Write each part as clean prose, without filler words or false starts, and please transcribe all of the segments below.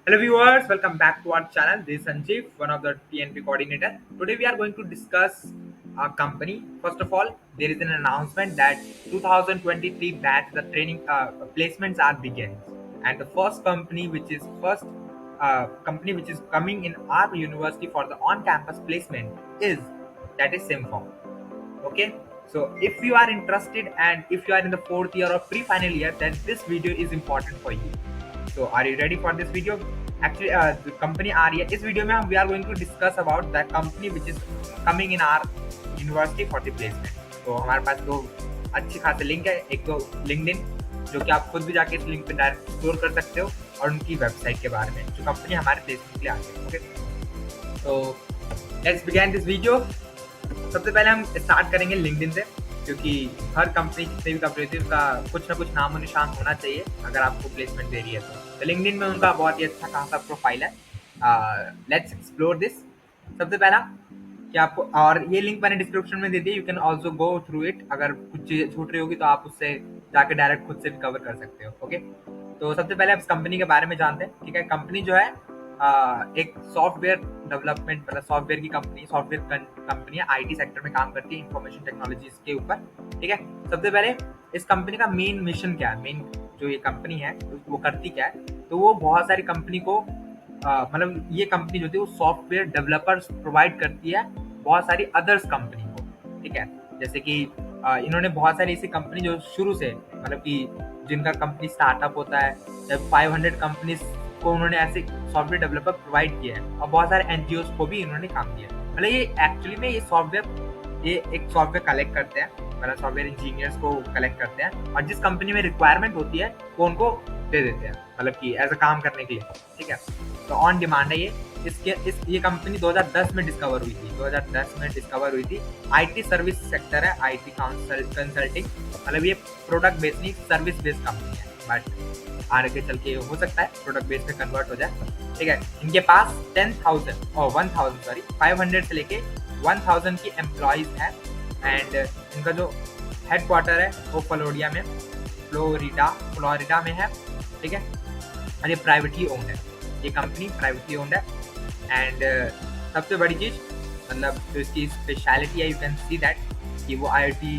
Hello viewers, welcome back to our channel. This is Sanjeev, one of the TNP coordinator. Today we are going to discuss a company. First of all, there is an announcement that 2023 batch the training placements are begins, and the first company which is coming in our university for the on-campus placement is Simform. Okay, so if you are interested and if you are in the fourth year or pre-final year, then this video is important for you. So are you ready for this video? Actually, the company आ रही है इस video में हम we are going to discuss about the company which is coming in our university for the placement. तो हमारे पास दो अच्छी खासी लिंक है, एक तो लिंक्डइन जो कि आप खुद भी जाके इस लिंक पे डायरेक्ट एक्सप्लोर कर सकते हो, और उनकी वेबसाइट के बारे में जो कंपनी हमारे प्लेसमेंट के लिए आती है. ओके, तो लेट्स बिगिन दिस वीडियो. सबसे पहले हम स्टार्ट करेंगे लिंक्डइन से, क्योंकि हर कंपनी जितनी भी कंपनी होती है उसका कुछ ना कुछ नामो निशान होना चाहिए अगर आपको प्लेसमेंट दे रही है तो लिंक्डइन में उनका बहुत ही अच्छा खासा प्रोफाइल है. Let's explore this. सबसे पहला कि आपको, और ये लिंक मैंने डिस्क्रिप्शन में दे दी, you can also go through it. अगर कुछ चीजें छूट रही होगी तो आप उससे जाके डायरेक्ट खुद से भी कवर कर सकते हो. ओके, तो सबसे पहले आप इस कंपनी के बारे में जानते हैं. ठीक है, कंपनी जो है एक सॉफ्टवेयर डेवलपमेंट मतलब सॉफ्टवेयर की कंपनी, सॉफ्टवेयर कंपनी है, आईटी सेक्टर में काम करती है, इंफॉर्मेशन टेक्नोलॉजीज के ऊपर. ठीक है, सबसे पहले इस कंपनी का मेन मिशन क्या है, मेन जो ये कंपनी है वो करती क्या है. तो वो बहुत सारी कंपनी को मतलब ये कंपनी जो होती है वो सॉफ्टवेयर डेवलपर्स प्रोवाइड करती है बहुत सारी अदर्स कंपनी को. ठीक है, जैसे कि इन्होंने बहुत सारी ऐसी कंपनी जो शुरू से मतलब कि जिनका कंपनी स्टार्टअप होता है, जब 500 कंपनीज को उन्होंने ऐसे सॉफ्टवेयर डेवलपर प्रोवाइड किया है, और बहुत सारे एनजीओ को भी इन्होंने काम किया. मतलब ये एक्चुअली में ये एक सॉफ्टवेयर कलेक्ट करते हैं, मतलब सॉफ्टवेयर इंजीनियर्स को कलेक्ट करते हैं, और जिस कंपनी में रिक्वायरमेंट होती है वो उनको दे देते हैं, मतलब कि एज अ काम करने के लिए. ठीक है, तो ऑन डिमांड है ये कंपनी 2010 में डिस्कवर हुई थी. 2010 में डिस्कवर हुई थी. आईटी सर्विस सेक्टर है, आईटी कंसल्टिंग, मतलब ये प्रोडक्ट बेस्ड नहीं, सर्विस बेस्ड कंपनी है, बट आगे चल के हो सकता है प्रोडक्ट बेस्ड में कन्वर्ट हो जाए. ठीक है, इनके पास 10,000 और 500 से लेके 1000 की एम्प्लॉयज है, एंड इनका जो हेडक्वार्टर है वो फ्लोरिडा में है. ठीक है, और ये प्राइवेटली ओन्ड है, ये कंपनी प्राइवेटली ओन्ड है. एंड सबसे बड़ी चीज मतलब जो इसकी स्पेशलिटी है, यू कैन सी दैट कि वो IT,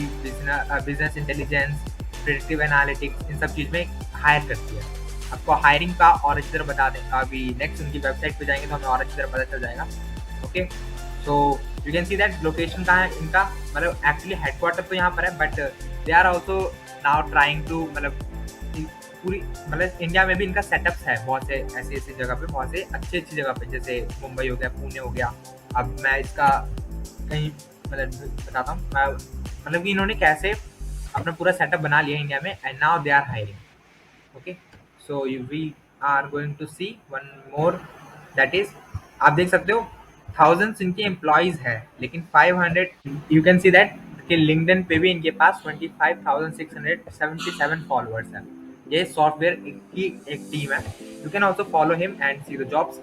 business intelligence, predictive analytics, इन सब चीज़ में हायर करती है. आपको हायरिंग का और अच्छी तरह बता दें, अभी नेक्स्ट उनकी वेबसाइट पे जाएंगे तो हमें और अच्छी तरह पता चल जाएगा. Okay, so you can see that location कहाँ है इनका, मतलब एक्चुअली हेडक्वार्टर तो यहाँ पर है, but they are also now trying to मतलब पूरी मतलब इंडिया में भी इनका सेटअप्स है बहुत से ऐसी जगह पे, बहुत से अच्छी जगह पे, जैसे मुंबई हो गया, पुणे हो गया. अब मैं इसका कहीं मतलब बताता हूँ मैं, मतलब कि इन्होंने कैसे अपना पूरा सेटअप बना लिया इंडिया में, and now they are hiring. Okay, so we are going to see one more, that is आप देख सकते हो थाउजेंड्स इनके एम्प्लॉयज है, लेकिन 500 यू कैन सी दैट कि लिंक्डइन पे भी इनके पास 25,677 फॉलोअर्स है. ये सॉफ्टवेयर की एक टीम है. You can also follow him and see the jobs,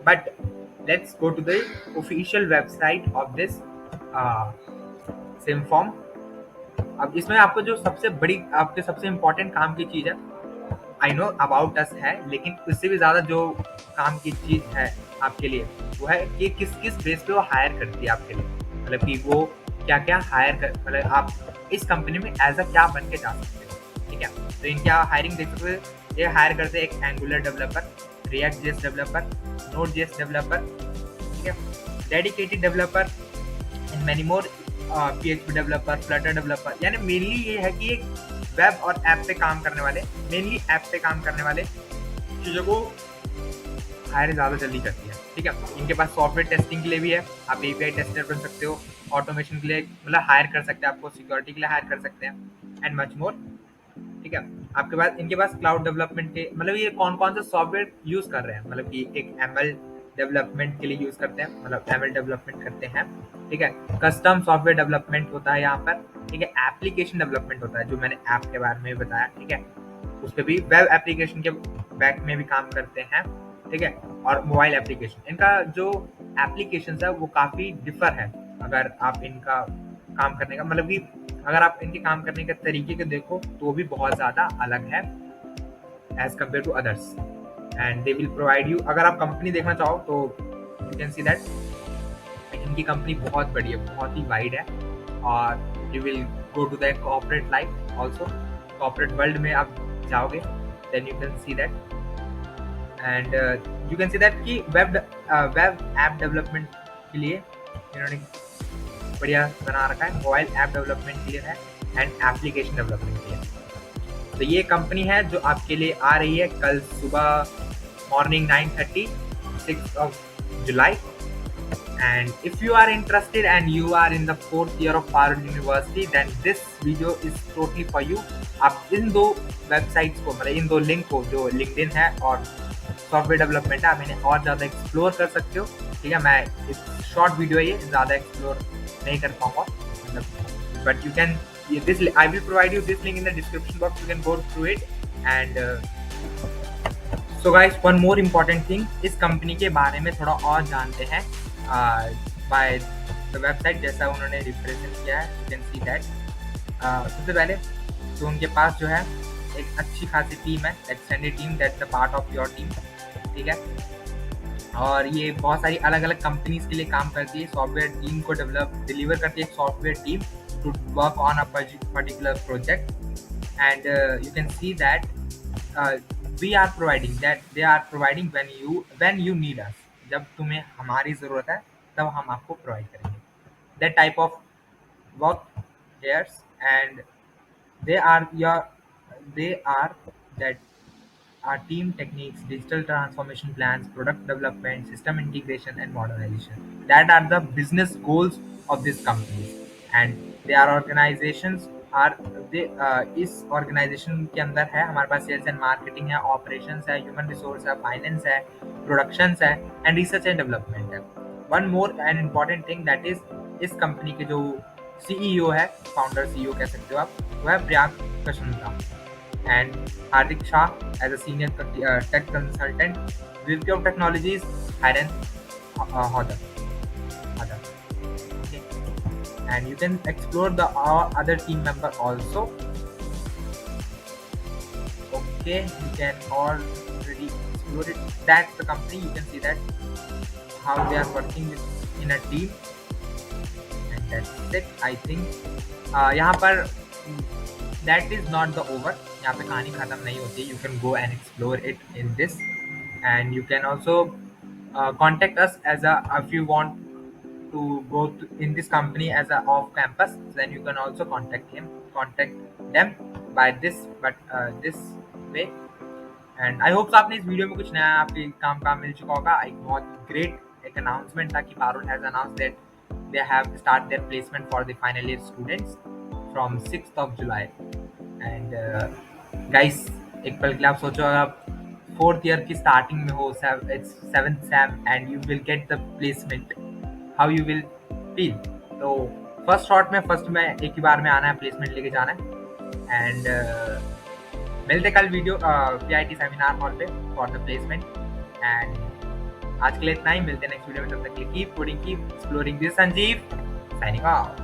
but let's go to the official website of this Simform. अब इसमें आपको जो सबसे बड़ी, आपके सबसे इम्पोर्टेंट काम की चीज़ है, आई नो अबाउट अस है, लेकिन उससे भी ज़्यादा जो काम की चीज़ है आपके लिए वो है कि किस किस बेस पे वो हायर करती है आपके लिए, मतलब कि वो क्या क्या हायर कर, मतलब आप इस कंपनी में एज अ क्या बन के जा सकते हो. ठीक है, तो इनकी हायरिंग देख सकते हो. ये हायर करते हैं एक angular developer, react JS developer, node JS developer. ठीक है, dedicated developer and many more, PHP developer, Flutter developer. यानी मेनली ये है कि एक वेब और ऐप पे काम करने वाले, मेनली ऐप पे काम करने वाले चीज़ों को हायर ज़्यादा जल्दी करती है. ठीक है, इनके पास सॉफ्टवेयर टेस्टिंग के लिए भी है, आप एपीआई टेस्टर बन सकते हो, ऑटोमेशन के लिए मतलब हायर कर सकते हैं, आपको सिक्योरिटी के लिए हायर कर सकते हैं, एंड मच मोर. ठीक है, आपके पास इनके पास क्लाउड डेवलपमेंट के मतलब ये कौन कौन से सॉफ्टवेयर यूज कर रहे हैं, मतलब कि एक एमएल डेवलपमेंट के लिए यूज करते हैं, मतलब एमएल डेवलपमेंट करते हैं. ठीक है, कस्टम सॉफ्टवेयर डेवलपमेंट होता है यहाँ पर. ठीक है, एप्लीकेशन डेवलपमेंट होता है जो मैंने ऐप के बारे में बताया. ठीक है, उस पर भी वेब एप्लीकेशन के बैक में भी काम करते हैं. ठीक है, और मोबाइल एप्लीकेशन, इनका जो एप्लीकेशन है वो काफ़ी डिफर है. अगर आप इनका काम करने का मतलब कि अगर आप इनके काम करने के तरीके को देखो तो वो भी बहुत ज़्यादा अलग है as compare to others. And they will provide you. अगर आप कंपनी देखना चाहो तो यू कैन सी दैट इनकी कंपनी बहुत बड़ी है, बहुत ही वाइड है, और you will go to the corporate life also, corporate world में आप जाओगे, then you can see that and you can see that कि वेब ऐप डेवलपमेंट के लिए इन्होंने बढ़िया बना रखा है, मोबाइल ऐप डेवलपमेंट के लिए है एंड एप्लीकेशन डेवलपमेंट के लिए। तो ये कंपनी है जो आपके लिए आ रही है कल सुबह morning 9:30, 6th of July। And if you are interested and you are in the 4th year of Parul University, then this video is totally for you। आप इन दो वेबसाइट्स को, मतलब इन दो लिंक को, जो लिंक्डइन है और सॉफ्टवेयर डेवलपमेंट है, आप इन्हें और ज़्यादा एक्सप्लोर कर सकते हो। ठीक है, मैं इस शॉर्ट वीडियो है, ये ज़्यादा एक्सप्लोर नहीं कर पाऊँगा, मतलब but you can this I will provide you this link in the description box, you can go through it। and so guys, one more important thing, इस कंपनी के बारे में थोड़ा और जानते हैं बाय द वेबसाइट, जैसा उन्होंने रिप्रेजेंट किया है, यू कैन सी दैट। सबसे पहले तो उनके पास जो है एक अच्छी खासी टीम है, extended team, that's the part of your team. ठीक है, और ये बहुत सारी अलग अलग कंपनीज के लिए काम करती है, सॉफ्टवेयर टीम को डिलीवर करती है, एक software team to work on a particular project. And you can see that we are providing that, they are providing when you need us, जब तुम्हें हमारी ज़रूरत है तब हम आपको प्रोवाइड करेंगे, that type of work hairs. And they are that our team techniques, digital transformation plans, product development, system integration and modernization, that are the business goals of this company। and their organizations are they इस organization के अंदर है हमारे पास sales and marketing है, operations है, human resource है, finance है, productions है एंड रिसर्च एंड डेवलपमेंट है। One more and important thing, that is इस कंपनी के जो सीईओ है, फाउंडर सीईओ कह सकते हो आप, वो है Priyank Kasundra and Hardik Shah as a senior tech consultant, VP of Technologies, Hiren Hodder। Okay, and you can explore the other team member also। Okay, you can already explore it, that's the company, you can see that how they are working in a team। and that's it, I think। यहाँ पर that is not the over, यहाँ पे कहानी ख़त्म नहीं होती, you can go and explore it in this। and you can also contact us as a, if you want to go in this company as a off campus, then you can also contact them by this, but this way। And I hope आपने इस video में कुछ नया आपके काम मिल चुका होगा। एक बहुत ग्रेट एक अनाउंसमेंट था कि Parul has announced that they have start their placement for the final year students from 6th of July। And guys, एक पल के लिए आप सोचो, अगर आप 4th ईयर की स्टार्टिंग में हो, it's 7th same and you will get the placement, how you will feel. तो फर्स्ट शॉट में एक ही बार में आना है, प्लेसमेंट लेके जाना है। एंड मिलते कल वीडियो PIT सेमिनार हॉल पे फॉर द प्लेसमेंट। एंड आज के लिए इतना ही, मिलते हैं नेक्स्ट वीडियो में, तब तक के लिए keep coding, keep exploring. This Sanjeev signing off.